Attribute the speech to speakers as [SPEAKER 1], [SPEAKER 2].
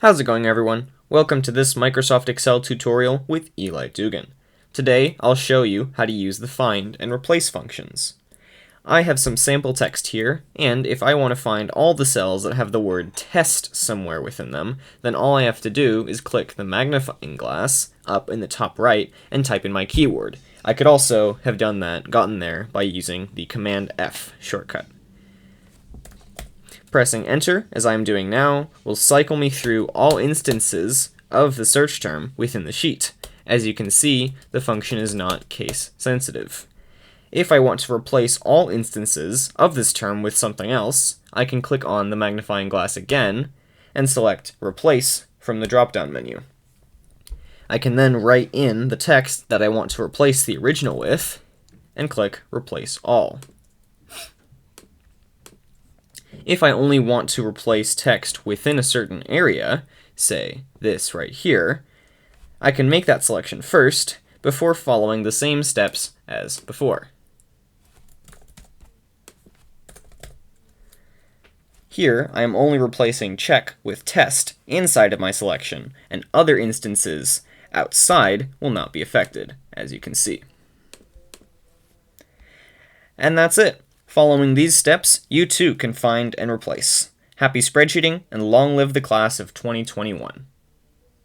[SPEAKER 1] How's it going, everyone? Welcome to this Microsoft Excel tutorial with Eli Dugan. Today, I'll show you how to use the find and replace functions. I have some sample text here, and if I want to find all the cells that have the word test somewhere within them, then all I have to do is click the magnifying glass up in the top right and type in my keyword. I could also have gotten there by using the Command F shortcut. Pressing enter, as I am doing now, will cycle me through all instances of the search term within the sheet. As you can see, the function is not case sensitive. If I want to replace all instances of this term with something else, I can click on the magnifying glass again and select Replace from the drop-down menu. I can then write in the text that I want to replace the original with and click Replace All. If I only want to replace text within a certain area, say this right here, I can make that selection first before following the same steps as before. Here, I am only replacing check with test inside of my selection, and other instances outside will not be affected, as you can see. And that's it. Following these steps, you too can find and replace. Happy spreadsheeting, and long live the class of 2021.